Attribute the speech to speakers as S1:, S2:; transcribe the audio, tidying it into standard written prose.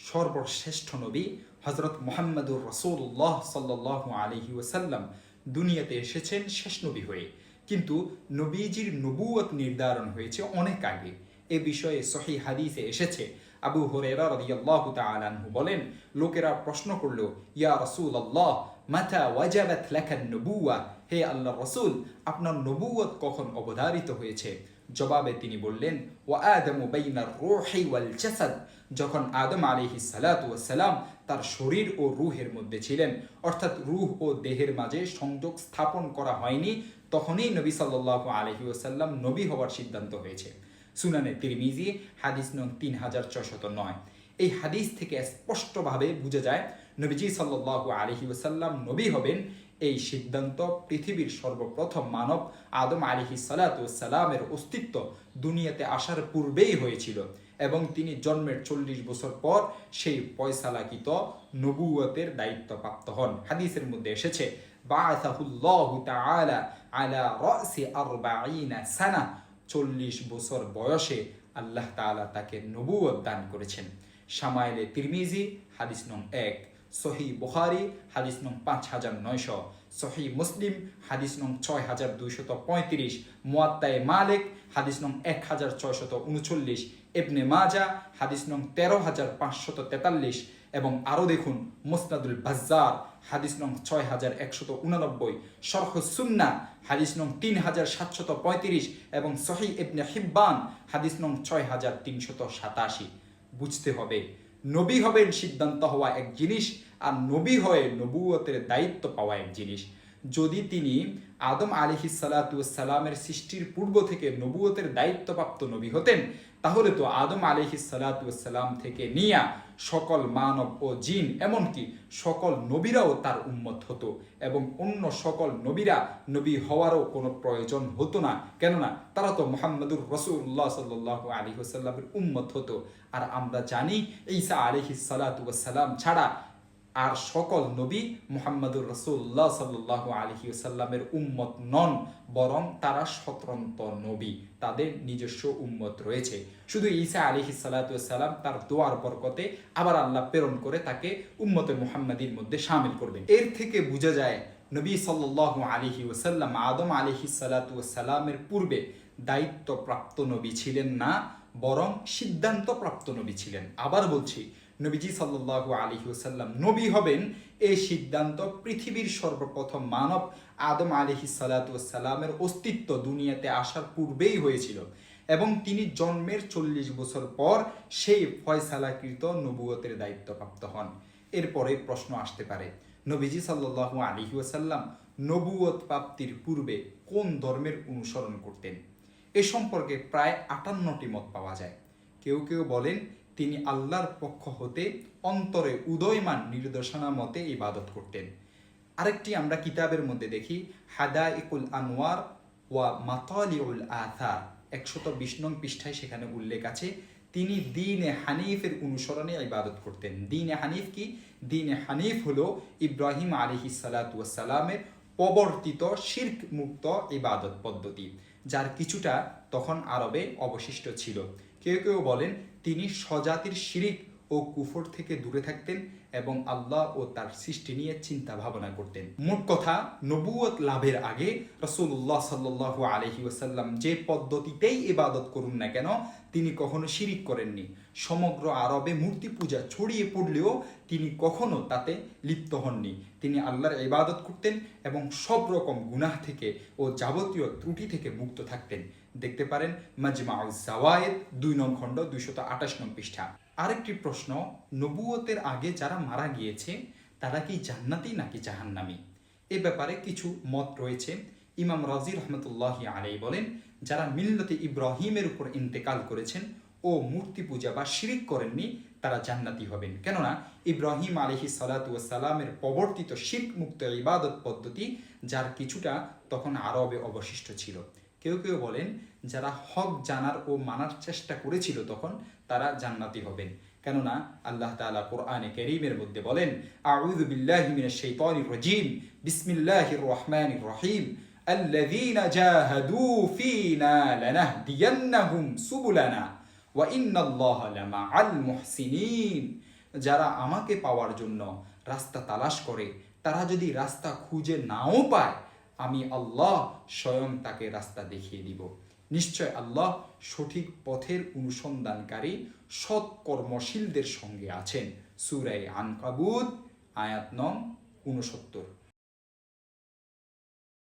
S1: সর্বশ্রেষ্ঠ নবী হজরত মুহাম্মদুর রাসূলুল্লাহ সাল্লাল্লাহু আলাইহি ওয়াসাল্লাম দুনিয়াতে এসেছেন শেষ নবী হয়ে, কিন্তু নবীজির নবুয়ত নির্ধারণ হয়েছে অনেক আগে। এ বিষয়ে সহিহ হাদিসে এসেছে, আবু হুরায়রা রাদিয়াল্লাহু তাআলা আনহু বলেন, লোকেরা প্রশ্ন করল, ইয়া রাসূলুল্লাহ মাতা ওয়াজাবাত লাকান নবুওয়া, হে আল্লাহর রাসূল, আপনার নবুয়ত কখন অবধারিত হয়েছে? জবাবে তিনি বললেন, ওয়া আদামু বাইনার রূহি ওয়াল জাসাদ, যখন আদম আলাইহিস সালাতু ওয়াস সালাম তার শরীর ও রূহের মধ্যে ছিলেন, অর্থাৎ রূহ ও দেহের মাঝে সংযোগ স্থাপন করা হয়নি, তখনই নবী সাল্লাল্লাহু আলাইহি ওয়াসাল্লাম নবী হওয়ার সিদ্ধান্ত হয়েছে। সুনানে তিরমিজি হাদিস নং 3609। এই হাদিস থেকে স্পষ্টভাবে বোঝা যায় নবীজি সাল্লাল্লাহু আলাইহি ওয়াসাল্লাম নবী হবেন এই সিদ্ধান্ত পৃথিবীর সর্বপ্রথম মানব আদম আলাইহিস সালাতু ওয়াস সালামের অস্তিত্ব দুনিয়াতে আসার পূর্বেই হয়েছিল, এবং তিনি জন্মের 40 বছর পর সেই ফয়সালাকৃত নবুয়তের দায়িত্বপ্রাপ্ত হন। হাদিসের মধ্যে এসেছে, বাআসাহুল্লাহু তাআলা আলা রাসি 40 সানা, 40 বছর বয়সে আল্লাহ তাআলা তাকে নবুয়ত দান করেছেন। শামাইলে তিরমিজি হাদিস নং 1, সহিহ বুখারী হাদিস নং 5900, সহিহ মুসলিম হাদিস নং 6235, মুয়াত্তায়ে মালিক হাদিস নং 1639, ইবনে মাজাহ হাদিস নং 13543, এবং আরও দেখুন মুসনাদুল বাজ্জার হাদিস নং 6189, শরহুস সুন্নাহ হাদিস নং 3735, এবং সহিহ ইবনে হিব্বান হাদিস নং 6387। বুঝতে হবে, নবী হবেন সিদ্ধান্ত হওয়া এক জিনিস, আর নবী হয়ে নবুয়তের দায়িত্ব পাওয়া এক জিনিস। যদি তিনি আদম আলাইহিস সালাতু ওয়াস সালামের সৃষ্টির পূর্ব থেকে নবুয়তের দায়িত্বপ্রাপ্ত নবী হতেন, তাহলে তো আদম আলাইহিস সালাতু ওয়াস সালাম থেকে নিয়া সকল মানব ও জিন, এমনকি সকল নবীরাও তার উম্মত হতো, এবং অন্য সকল নবীরা নবী হওয়ারও কোনো প্রয়োজন হতো না, কেননা তারা তো মুহাম্মদুর রাসূলুল্লাহ সাল্লাল্লাহু আলাইহি ওয়াসাল্লামের উম্মত হতো। আর আমরা জানি ঈসা আলাইহিস সালাতু ওয়াস সালাম ছাড়া আর সকল নবী মুহাম্মদুর রাসূলুল্লাহ সাল্লাল্লাহু আলাইহি ওয়াসাল্লামের উম্মত নন, বরং তারা স্বতন্ত্র নবী, তাদের নিজস্ব উম্মত রয়েছে। শুধু ঈসা আলাইহিস সালাতু ওয়াস সালাম তার দোয়ার বরকতে আবার আল্লাহ প্রেরণ করে তাকে উম্মতে মুহাম্মাদির মধ্যে শামিল করবেন। এর থেকে বোঝা যায় নবী সাল্লাল্লাহু আলাইহি ওয়াসাল্লাম আদম আলাইহিস সালাতু ওয়াস সালামের পূর্বে দায়িত্বপ্রাপ্ত নবী ছিলেন না, বরং সিদ্ধান্তপ্রাপ্ত নবী ছিলেন। আবার বলছি, নবীজি সাল্লাল্লাহু আলাইহি ওয়াসাল্লাম নবী হবেন এই সিদ্ধান্ত পৃথিবীর সর্বপ্রথম মানব আদম আলাইহিস সালাতু ওয়াস সালামের অস্তিত্ব দুনিয়াতে আসার পূর্বেই হয়েছিল, এবং তিনি জন্মের 40 বছর পর সেই ফয়সালাকৃত নবুয়তের দায়িত্বপ্রাপ্ত হন। এরপরে প্রশ্ন আসতে পারে, নবীজি সাল্লাল্লাহু আলাইহি ওয়াসাল্লাম নবুয়ত প্রাপ্তির পূর্বে কোন ধর্মের অনুসরণ করতেন? এ সম্পর্কে প্রায় 58টি মত পাওয়া যায়। কেউ কেউ বলেন তিনি আল্লাহর পক্ষ হতে অন্তরে উদয়মান নির্দেশনা মতে ইবাদত করতেন। আরেকটি আমরা কিতাবের মধ্যে দেখি, হাদাইকুল আনওয়ার ওয়া মাতালিউল আথার 120 নং পৃষ্ঠায় সেখানে উল্লেখ আছে, তিনি দ্বীনে হানিফের অনুসরণে ইবাদত করতেন। দ্বীনে হানিফ কি? দ্বীনে হানিফ হলো ইব্রাহিম আলাইহিস সালাতু ওয়াস সালামের প্রবর্তিত শিরক মুক্ত ইবাদত পদ্ধতি, যার কিছুটা তখন আরবে অবশিষ্ট ছিল। কেউ কেউ বলেন তিনি স্বজাতির শিরিক ও কুফর থেকে দূরে থাকতেন এবং আল্লাহ ও তার সৃষ্টি নিয়ে চিন্তা ভাবনা করতেন। মোট কথা, নবুয়ত লাভের আগে রাসূলুল্লাহ সাল্লাল্লাহু আলাইহি ওয়াসাল্লাম যে পদ্ধতিতেই ইবাদত করুন না কেন, তিনি কখনো শিরিক করেননি। সমগ্র আরবে মূর্তি পূজা ছড়িয়ে পড়লেও তিনি কখনো তাতে লিপ্ত হননি। তিনি আল্লাহর ইবাদত করতেন এবং সব রকম গুনাহ থেকে ও যাবতীয় ত্রুটি থেকে মুক্ত থাকতেন। দেখতে পারেন মাজমাউজ জাওয়ায়েদ 2 নং খণ্ড 228 নং পৃষ্ঠা। আরেকটি প্রশ্ন, নবুয়তের আগে যারা মারা গিয়েছে তারা কি জান্নাতি নাকি জাহান্নামী? এ ব্যাপারে কিছু মত রয়েছে। ইমাম রাজি রহমতুল্লাহি আলাইহি বলেন, যারা মিল্লতে ইব্রাহিমের উপর ইন্তেকাল করেছেন ও মূর্তি পূজা বা শিরিক করেননি তারা জান্নাতি হবেন, কেননা ইব্রাহিম আলাইহিস সালাতু ওয়াস সালামের প্রবর্তিত শিরক মুক্ত ইবাদত পদ্ধতি যার কিছুটা তখন আরবে অবশিষ্ট ছিল। কেউ কেউ বলেন যারা হক জানার ও মানার চেষ্টা করেছিল তখন তারা জান্নাতি হবেন, কেননা আল্লাহ তাআলা কোরআনে কারীমের মধ্যে বলেন, আউযু বিল্লাহি মিনাশ শাইতানির রাজীম, বিসমিল্লাহির রহমানির রহিম, আল্লাযীনা জাহাদু ফীনা লানাহদিয়ান্নাহুম সুবুলানা ওয়া ইন্নাল্লাহা লামাআল মুহসিনিন। যারা আমাকে পাওয়ার জন্য রাস্তা তালাশ করে, তারা যদি রাস্তা খুঁজে নাও পায়, আমি আল্লাহ স্বয়ং তাকে রাস্তা দেখিয়ে দিব। নিশ্চয় আল্লাহ সঠিক পথের অনুসন্ধানকারী সৎ কর্মশীলদের সঙ্গে আছেন। সূরা আনকাবুত আয়াত নং 69।